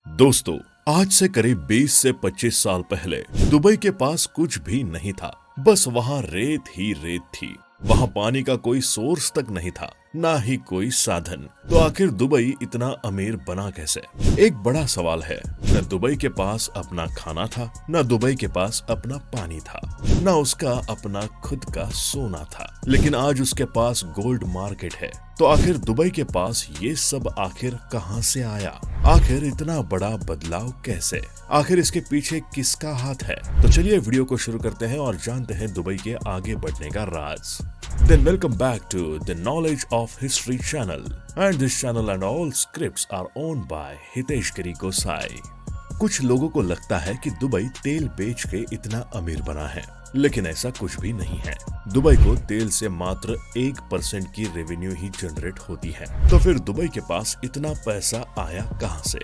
दोस्तों, आज से करीब 20 से 25 साल पहले दुबई के पास कुछ भी नहीं था। बस वहाँ रेत ही रेत थी। वहाँ पानी का कोई सोर्स तक नहीं था, ना ही कोई साधन। तो आखिर दुबई इतना अमीर बना कैसे? एक बड़ा सवाल है। न दुबई के पास अपना खाना था, न दुबई के पास अपना पानी था, न उसका अपना खुद का सोना था। लेकिन आज उसके पास गोल्ड मार्केट है। तो आखिर दुबई के पास ये सब आखिर कहां से आया? आखिर इतना बड़ा बदलाव कैसे? आखिर इसके पीछे किसका हाथ है? तो चलिए वीडियो को शुरू करते हैं और जानते हैं दुबई के आगे बढ़ने का राज। Then welcome back to the Knowledge of History channel, and this channel and all scripts are owned by Hitesh Giri Gosai। कुछ लोगों को लगता है कि दुबई तेल बेच के इतना अमीर बना है, लेकिन ऐसा कुछ भी नहीं है। दुबई को तेल से मात्र 1% की रेवेन्यू ही जनरेट होती है। तो फिर दुबई के पास इतना पैसा आया कहां से?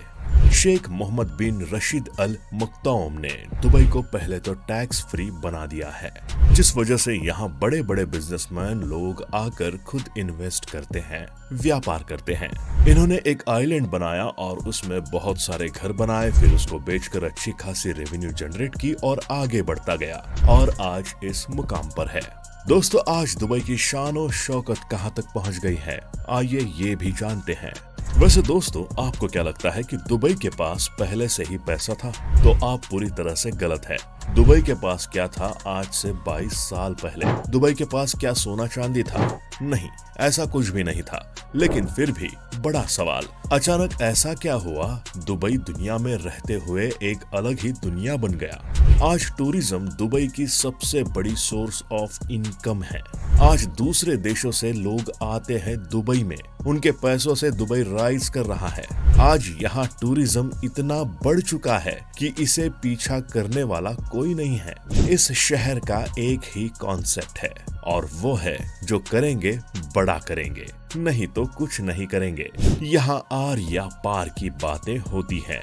शेख मोहम्मद बिन रशीद अल मक्तौम ने दुबई को पहले तो टैक्स फ्री बना दिया है, जिस वजह से यहाँ बड़े बड़े बिजनेसमैन लोग आकर खुद इन्वेस्ट करते हैं, व्यापार करते हैं। इन्होंने एक आइलैंड बनाया और उसमें बहुत सारे घर बनाए, फिर उसको बेचकर अच्छी खासी रेवेन्यू जनरेट की और आगे बढ़ता गया और आज इस मुकाम पर है। दोस्तों, आज दुबई की शान और शौकत कहां तक पहुंच गई है, आइए ये भी जानते हैं। वैसे दोस्तों, आपको क्या लगता है कि दुबई के पास पहले से ही पैसा था? तो आप पूरी तरह से गलत है। दुबई के पास क्या था आज से 22 साल पहले? दुबई के पास क्या सोना चांदी था? नहीं, ऐसा कुछ भी नहीं था। लेकिन फिर भी बड़ा सवाल, अचानक ऐसा क्या हुआ दुबई दुनिया में रहते हुए एक अलग ही दुनिया बन गया? आज टूरिज्म दुबई की सबसे बड़ी सोर्स ऑफ इनकम है। आज दूसरे देशों से लोग आते हैं दुबई में, उनके पैसों से दुबई राइज कर रहा है। आज यहाँ टूरिज्म इतना बढ़ चुका है कि इसे पीछा करने वाला कोई नहीं है। इस शहर का एक ही कॉन्सेप्ट है और वो है, जो करेंगे बड़ा करेंगे, नहीं तो कुछ नहीं करेंगे। यहाँ आर या पार की बातें होती हैं।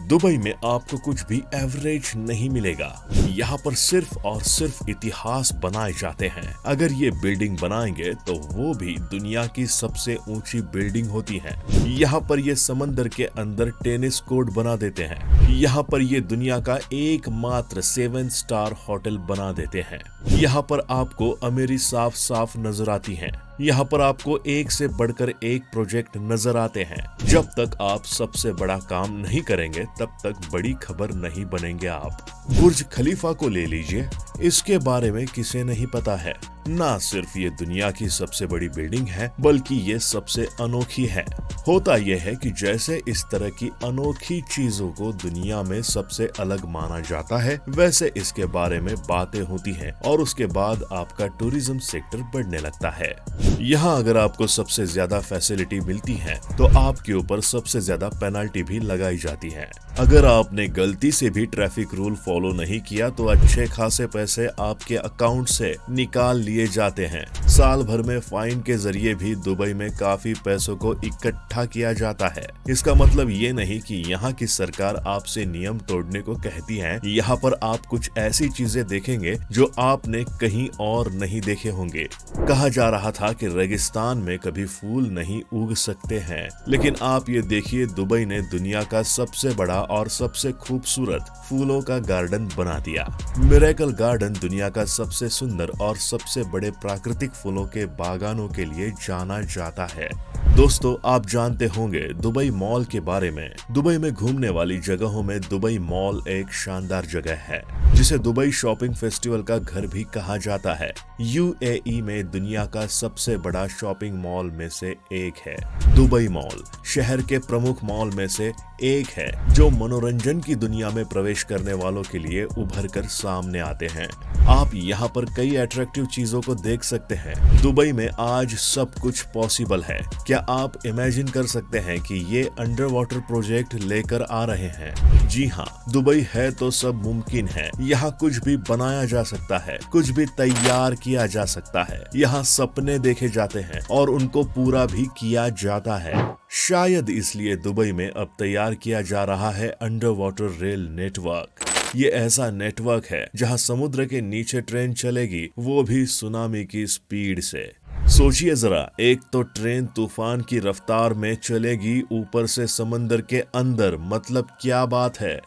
दुबई में आपको कुछ भी एवरेज नहीं मिलेगा। यहाँ पर सिर्फ और सिर्फ इतिहास बनाए जाते हैं। अगर ये बिल्डिंग बनाएंगे तो वो भी दुनिया की सबसे ऊंची बिल्डिंग होती है। यहाँ पर ये समंदर के अंदर टेनिस कोर्ट बना देते हैं। यहाँ पर ये दुनिया का एकमात्र 7 स्टार होटल बना देते हैं। यहाँ पर आपको अमीरी साफ साफ नजर आती है। यहाँ पर आपको एक से बढ़कर एक प्रोजेक्ट नजर आते हैं। जब तक आप सबसे बड़ा काम नहीं करेंगे, तब तक बड़ी खबर नहीं बनेंगे आप। बुर्ज खलीफा को ले लीजिए, इसके बारे में किसे नहीं पता है। ना सिर्फ ये दुनिया की सबसे बड़ी बिल्डिंग है, बल्कि ये सबसे अनोखी है। होता यह है कि जैसे इस तरह की अनोखी चीजों को दुनिया में सबसे अलग माना जाता है, वैसे इसके बारे में बातें होती हैं और उसके बाद आपका टूरिज्म सेक्टर बढ़ने लगता है। यहाँ अगर आपको सबसे ज्यादा फैसिलिटी मिलती है, तो आपके ऊपर सबसे ज्यादा पेनल्टी भी लगाई जाती है। अगर आपने गलती से भी ट्रैफिक रूल फॉलो नहीं किया, तो अच्छे खासे पैसे आपके अकाउंट से निकाल लिए जाते हैं। साल भर में फाइन के जरिए भी दुबई में काफी पैसों को इकट्ठा किया जाता है। इसका मतलब ये नहीं कि यहाँ की सरकार आपसे नियम तोड़ने को कहती है। यहाँ पर आप कुछ ऐसी चीजें देखेंगे जो आपने कहीं और नहीं देखे होंगे। कहा जा रहा था कि रेगिस्तान में कभी फूल नहीं उग सकते हैं, लेकिन आप ये देखिए, दुबई ने दुनिया का सबसे बड़ा और सबसे खूबसूरत फूलों का गार्डन बना दिया। मिरेकल गार्डन दुनिया का सबसे सुंदर और सबसे बड़े प्राकृतिक फूलों के बागानों के लिए जाना जाता है। दोस्तों, आप जानते होंगे दुबई मॉल के बारे में। दुबई में घूमने वाली जगहों में दुबई मॉल एक शानदार जगह है, जिसे दुबई शॉपिंग फेस्टिवल का घर भी कहा जाता है। यूएई में दुनिया का सबसे बड़ा शॉपिंग मॉल में से एक है। दुबई मॉल शहर के प्रमुख मॉल में से एक है, जो मनोरंजन की दुनिया में प्रवेश करने वालों के लिए उभर कर सामने आते हैं। आप यहाँ पर कई अट्रैक्टिव चीजों को देख सकते हैं। दुबई में आज सब कुछ पॉसिबल है। क्या आप इमेजिन कर सकते हैं कि ये अंडर वाटर प्रोजेक्ट लेकर आ रहे हैं? जी हाँ, दुबई है तो सब मुमकिन है। यहाँ कुछ भी बनाया जा सकता है, कुछ भी तैयार किया जा सकता है। यहाँ सपने देखे जाते हैं और उनको पूरा भी किया जाता है। शायद इसलिए दुबई में अब तैयार किया जा रहा है अंडर वाटर रेल नेटवर्क। ये ऐसा नेटवर्क है जहां समुद्र के नीचे ट्रेन चलेगी, वो भी सुनामी की स्पीड से। सोचिए जरा, एक तो ट्रेन तूफान की रफ्तार में चलेगी, ऊपर से समंदर के अंदर, मतलब क्या बात है।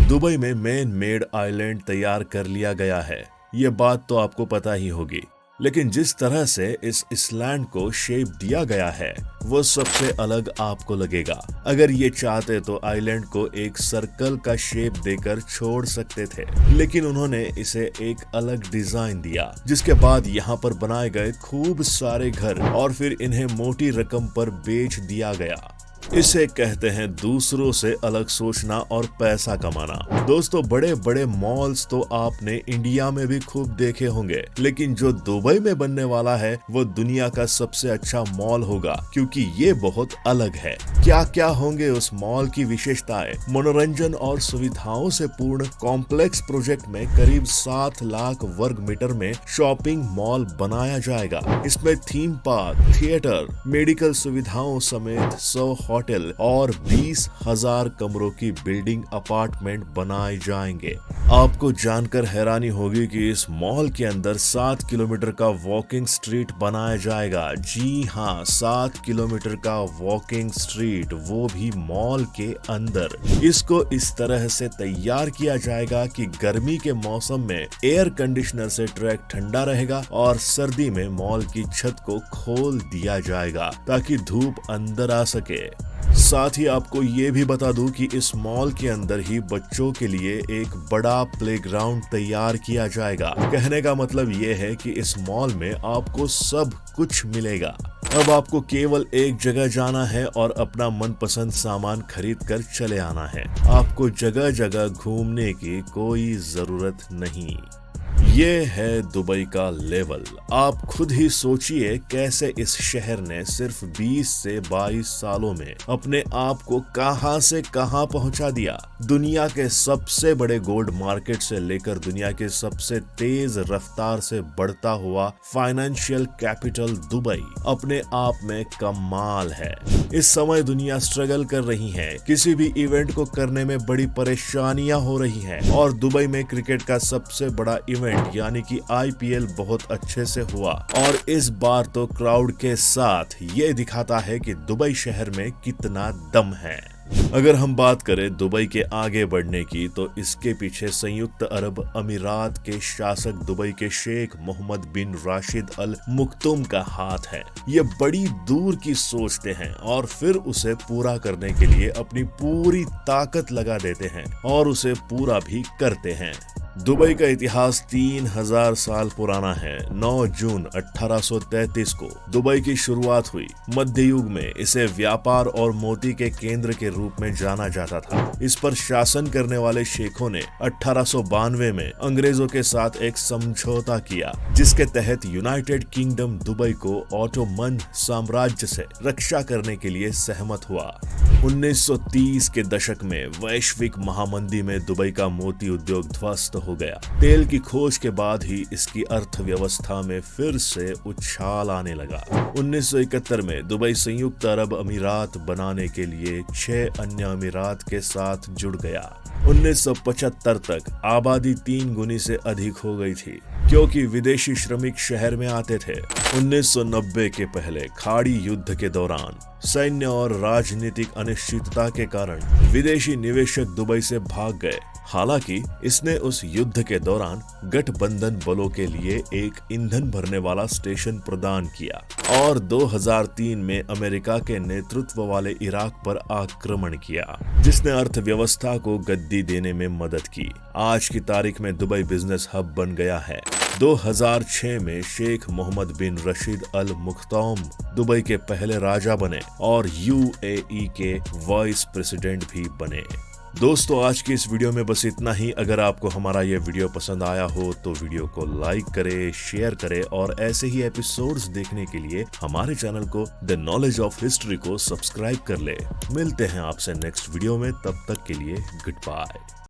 दुबई में मैन मेड आइलैंड तैयार कर लिया गया है, ये बात तो आपको पता ही होगी। लेकिन जिस तरह से इस आइलैंड को शेप दिया गया है वो सबसे अलग आपको लगेगा। अगर ये चाहते तो आइलैंड को एक सर्कल का शेप देकर छोड़ सकते थे, लेकिन उन्होंने इसे एक अलग डिजाइन दिया, जिसके बाद यहाँ पर बनाए गए खूब सारे घर और फिर इन्हें मोटी रकम पर बेच दिया गया। इसे कहते हैं दूसरों से अलग सोचना और पैसा कमाना। दोस्तों, बड़े बड़े मॉल्स तो आपने इंडिया में भी खूब देखे होंगे, लेकिन जो दुबई में बनने वाला है वो दुनिया का सबसे अच्छा मॉल होगा, क्योंकि ये बहुत अलग है। क्या क्या होंगे उस मॉल की विशेषताएं? मनोरंजन और सुविधाओं से पूर्ण कॉम्प्लेक्स प्रोजेक्ट में करीब 7 लाख वर्ग मीटर में शॉपिंग मॉल बनाया जाएगा। इसमें थीम पार्क, थिएटर, मेडिकल सुविधाओं समेत 100 होटल और 20,000 कमरों की बिल्डिंग अपार्टमेंट बनाए जाएंगे। आपको जानकर हैरानी होगी कि इस मॉल के अंदर 7 किलोमीटर का वॉकिंग स्ट्रीट बनाया जाएगा। जी हाँ, 7 किलोमीटर का वॉकिंग स्ट्रीट, वो भी मॉल के अंदर। इसको इस तरह से तैयार किया जाएगा कि गर्मी के मौसम में एयर कंडीशनर से ट्रैक ठंडा रहेगा और सर्दी में मॉल की छत को खोल दिया जाएगा ताकि धूप अंदर आ सके। साथ ही आपको ये भी बता दूं कि इस मॉल के अंदर ही बच्चों के लिए एक बड़ा प्लेग्राउंड तैयार किया जाएगा। कहने का मतलब ये है कि इस मॉल में आपको सब कुछ मिलेगा। अब आपको केवल एक जगह जाना है और अपना मनपसंद सामान खरीद कर चले आना है। आपको जगह जगह घूमने की कोई जरूरत नहीं। ये है दुबई का लेवल। आप खुद ही सोचिए कैसे इस शहर ने सिर्फ 20 से 22 सालों में अपने आप को कहां से कहां पहुंचा दिया। दुनिया के सबसे बड़े गोल्ड मार्केट से लेकर दुनिया के सबसे तेज रफ्तार से बढ़ता हुआ फाइनेंशियल कैपिटल दुबई अपने आप में कमाल है। इस समय दुनिया स्ट्रगल कर रही है, किसी भी इवेंट को करने में बड़ी परेशानियां हो रही हैं और दुबई में क्रिकेट का सबसे बड़ा इवेंट यानी कि IPL बहुत अच्छे से हुआ और इस बार तो क्राउड के साथ ये दिखाता है कि दुबई शहर में कितना दम है। अगर हम बात करें दुबई के आगे बढ़ने की, तो इसके पीछे संयुक्त अरब अमीरात के शासक दुबई के शेख मोहम्मद बिन राशिद अल मुक्तुम का हाथ है। ये बड़ी दूर की सोचते हैं और फिर उसे पूरा करने के लिए अपनी पूरी ताकत लगा देते हैं और उसे पूरा भी करते हैं। दुबई का इतिहास 3000 साल पुराना है। 9 जून 1833 को दुबई की शुरुआत हुई। मध्य युग में इसे व्यापार और मोती के केंद्र के रूप में जाना जाता था। इस पर शासन करने वाले शेखों ने 1892 में अंग्रेजों के साथ एक समझौता किया, जिसके तहत यूनाइटेड किंगडम दुबई को ऑटोमन साम्राज्य से रक्षा करने के लिए सहमत हुआ। 1930 के दशक में वैश्विक महामंदी में दुबई का मोती उद्योग ध्वस्त हो गया। तेल की खोज के बाद ही इसकी अर्थव्यवस्था में फिर से उछाल आने लगा। 1971 में दुबई संयुक्त अरब अमीरात बनाने के लिए 6 अन्य अमीरात के साथ जुड़ गया। 1975 तक आबादी 3 गुनी से अधिक हो गई थी, क्योंकि विदेशी श्रमिक शहर में आते थे। 1990 के पहले खाड़ी युद्ध के दौरान सैन्य और राजनीतिक अनिश्चितता के कारण विदेशी निवेशक दुबई से भाग गए। हालांकि इसने उस युद्ध के दौरान गठबंधन बलों के लिए एक ईंधन भरने वाला स्टेशन प्रदान किया और 2003 में अमेरिका के नेतृत्व वाले इराक पर आक्रमण किया, जिसने अर्थव्यवस्था को गद्दी देने में मदद की। आज की तारीख में दुबई बिजनेस हब बन गया है। 2006 में शेख मोहम्मद बिन रशीद अल मुख्तौम दुबई के पहले राजा बने और UAE के वाइस प्रेसिडेंट भी बने। दोस्तों, आज की इस वीडियो में बस इतना ही। अगर आपको हमारा ये वीडियो पसंद आया हो तो वीडियो को लाइक करें, शेयर करें और ऐसे ही एपिसोड्स देखने के लिए हमारे चैनल को द नॉलेज ऑफ हिस्ट्री को सब्सक्राइब कर ले। मिलते हैं आपसे नेक्स्ट वीडियो में, तब तक के लिए गुड बाय।